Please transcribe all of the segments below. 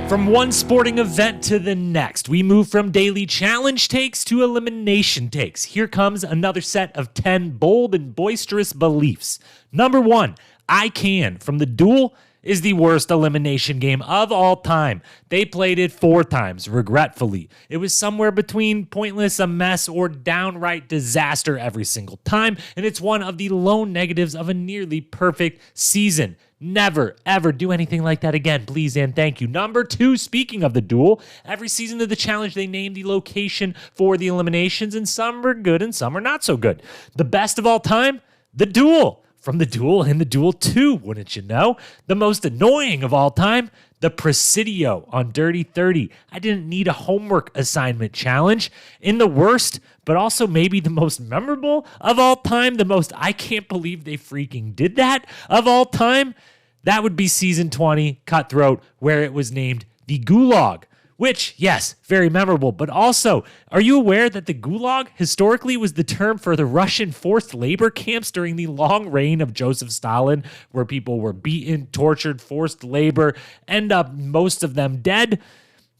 From one sporting event to the next, we move from daily challenge takes to elimination takes. Here comes another set of 10 bold and boisterous beliefs. Number 1, I Can from The Duel is the worst elimination game of all time. They played it 4 times, regretfully. It was somewhere between pointless, a mess, or downright disaster every single time, and it's one of the lone negatives of a nearly perfect season. Never, ever do anything like that again, please and thank you. Number 2, speaking of The Duel, every season of the challenge, they named the location for the eliminations, and some are good and some are not so good. The best of all time, The Duel. From The Duel and The Duel 2, wouldn't you know? The most annoying of all time, the Presidio on Dirty 30. I didn't need a homework assignment challenge. In the worst, but also maybe the most memorable of all time, the most I can't believe they freaking did that of all time, that would be season 20, Cutthroat, where it was named the Gulag. Which, yes, very memorable, but also, are you aware that the Gulag historically was the term for the Russian forced labor camps during the long reign of Joseph Stalin, where people were beaten, tortured, forced labor, end up most of them dead?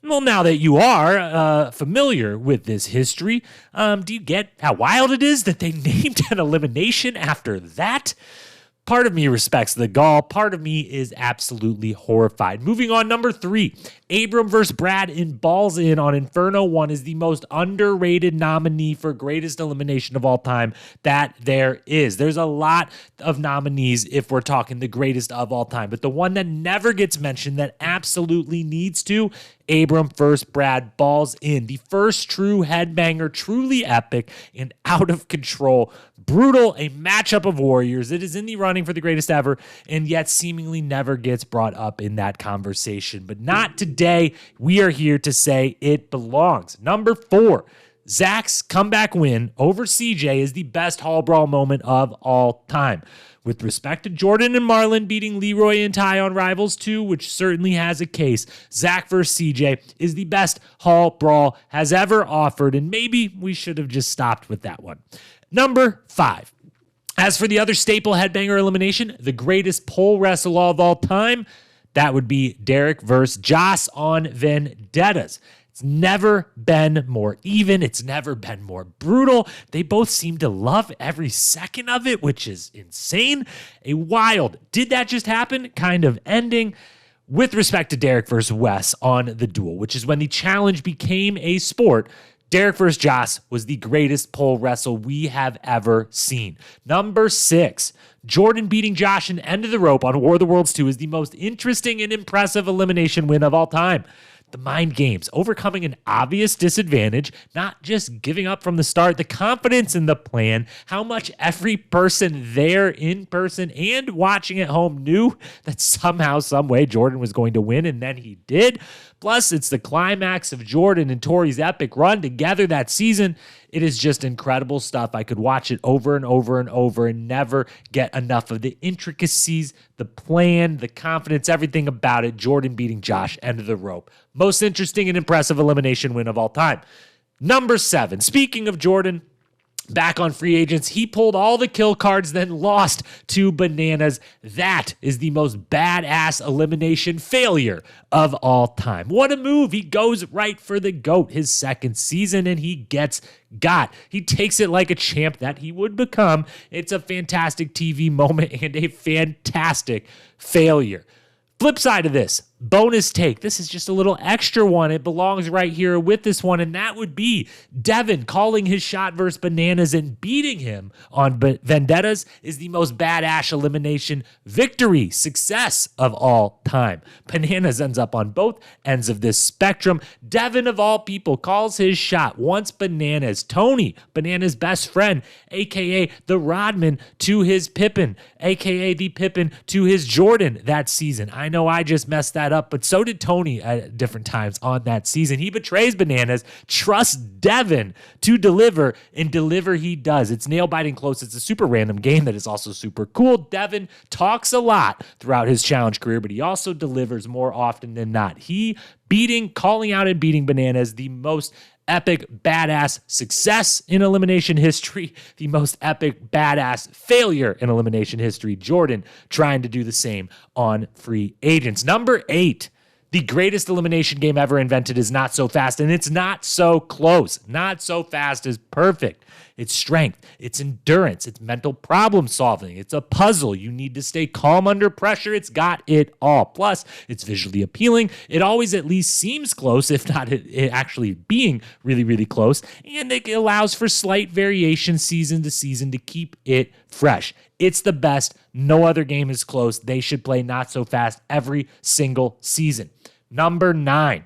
Well, now that you are familiar with this history, do you get how wild it is that they named an elimination after that? Part of me respects the gall. Part of me is absolutely horrified. Moving on, number 3, Abram versus Brad in Balls In on Inferno 1 is the most underrated nominee for greatest elimination of all time that there is. There's a lot of nominees if we're talking the greatest of all time, but the one that never gets mentioned that absolutely needs to, Abram versus Brad Balls In. The first true headbanger, truly epic and out of control. Brutal, a matchup of warriors. It is in the running for the greatest ever, and yet seemingly never gets brought up in that conversation. But not today. We are here to say it belongs. Number 4, Zach's comeback win over CJ is the best Hall Brawl moment of all time. With respect to Jordan and Marlon beating Leroy and Ty on Rivals 2, which certainly has a case, Zach versus CJ is the best Hall Brawl has ever offered, and maybe we should have just stopped with that one. Number 5. As for the other staple headbanger elimination, the greatest pole wrestle of all time, that would be Derek versus Joss on Vendettas. It's never been more even. It's never been more brutal. They both seem to love every second of it, which is insane. A wild, did that just happen kind of ending. With respect to Derek versus Wes on The Duel, which is when the challenge became a sport, Derek versus Joss was the greatest pole wrestle we have ever seen. Number 6, Jordan beating Josh in End of the Rope on War of the Worlds 2 is the most interesting and impressive elimination win of all time. The mind games, overcoming an obvious disadvantage, not just giving up from the start, the confidence in the plan, how much every person there in person and watching at home knew that somehow, some way Jordan was going to win, and then he did. Plus, it's the climax of Jordan and Tori's epic run together that season. It is just incredible stuff. I could watch it over and over and over and never get enough of the intricacies, the plan, the confidence, everything about it. Jordan beating Josh, End of the Rope. Most interesting and impressive elimination win of all time. Number 7, speaking of Jordan, back on Free Agents, he pulled all the kill cards, then lost to Bananas. That is the most badass elimination failure of all time. What a move. He goes right for the GOAT his second season, and he gets got. He takes it like a champ that he would become. It's a fantastic TV moment and a fantastic failure. Flip side of this, bonus take. This is just a little extra one. It belongs right here with this one, and that would be Devin calling his shot versus Bananas and beating him on Vendettas is the most badass elimination victory success of all time. Bananas ends up on both ends of this spectrum. Devin, of all people, calls his shot once Bananas, Tony, Bananas' best friend, a.k.a. the Rodman, to his Pippin, a.k.a. the Pippin to his Jordan that season. I know I just messed that up, but so did Tony at different times on that season. He betrays Bananas, trusts Devin to deliver, and deliver he does. It's nail-biting close. It's a super random game that is also super cool. Devin talks a lot throughout his challenge career, but he also delivers more often than not. He calling out and beating Bananas, the most epic badass success in elimination history, the most epic badass failure in elimination history. Jordan trying to do the same on Free Agents. Number 8, The greatest elimination game ever invented is not so fast, and it's not so close. Not so fast is perfect. It's strength, it's endurance, it's mental problem solving, it's a puzzle. You need to stay calm under pressure. It's got it all. Plus, it's visually appealing. It always at least seems close, if not it actually being really, really close. And it allows for slight variation season to season to keep it fresh. It's the best. No other game is close. They should play Not So Fast every single season. Number 9,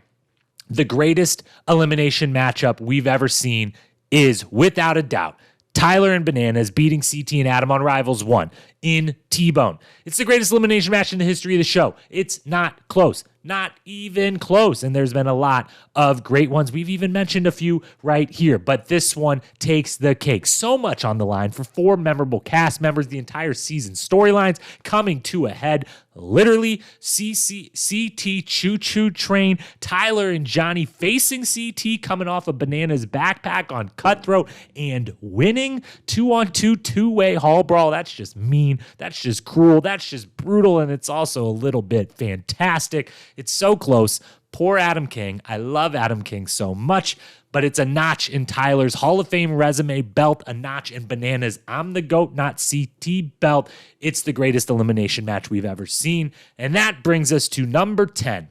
the greatest elimination matchup we've ever seen is, without a doubt, Tyler and Bananas beating CT and Adam on Rivals 1 in T-Bone. It's the greatest elimination match in the history of the show. It's not close. Not even close. And there's been a lot of great ones. We've even mentioned a few right here, but this one takes the cake. So much on the line for 4 memorable cast members, the entire season storylines coming to a head. Literally, CT Choo Choo Train, Tyler and Johnny facing CT, coming off a Bananas backpack on Cutthroat and winning 2-on-2 two-way hall brawl. That's just mean. That's just cruel. That's just brutal. And it's also a little bit fantastic. It's so close. Poor Adam King. I love Adam King so much, but it's a notch in Tyler's Hall of Fame resume belt, a notch in Bananas I'm the GOAT, not CT belt. It's the greatest elimination match we've ever seen. And that brings us to number 10.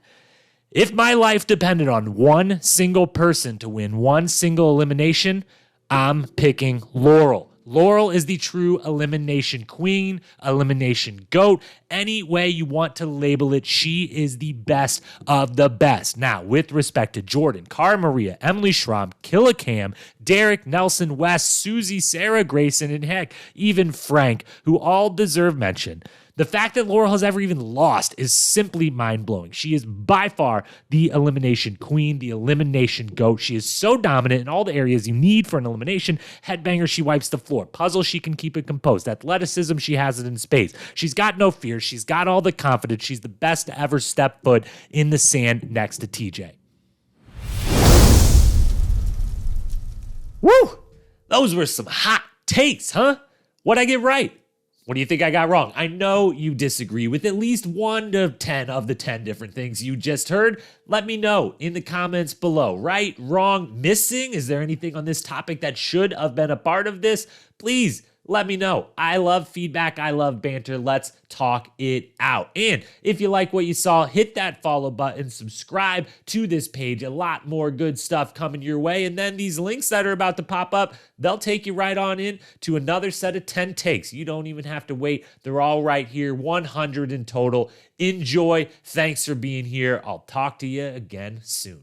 If my life depended on one single person to win one single elimination, I'm picking Laurel. Laurel is the true elimination queen, elimination GOAT. Any way you want to label it, she is the best of the best. Now, with respect to Jordan, Cara Maria, Emily Schramm, Killa Cam, Derek, Nelson, West, Susie, Sarah Grayson, and heck, even Frank, who all deserve mention. The fact that Laurel has ever even lost is simply mind-blowing. She is by far the elimination queen, the elimination GOAT. She is so dominant in all the areas you need for an elimination. Headbanger, she wipes the floor. Puzzle, she can keep it composed. Athleticism, she has it in space. She's got no fear. She's got all the confidence. She's the best to ever step foot in the sand next to TJ. Woo! Those were some hot takes, huh? What'd I get right? What do you think I got wrong? I know you disagree with at least 1 to 10 of the 10 different things you just heard. Let me know in the comments below. Right, wrong, missing? Is there anything on this topic that should have been a part of this? Please let me know. I love feedback. I love banter. Let's talk it out. And if you like what you saw, hit that follow button, subscribe to this page. A lot more good stuff coming your way. And then these links that are about to pop up, they'll take you right on in to another set of 10 takes. You don't even have to wait. They're all right here, 100 in total. Enjoy. Thanks for being here. I'll talk to you again soon.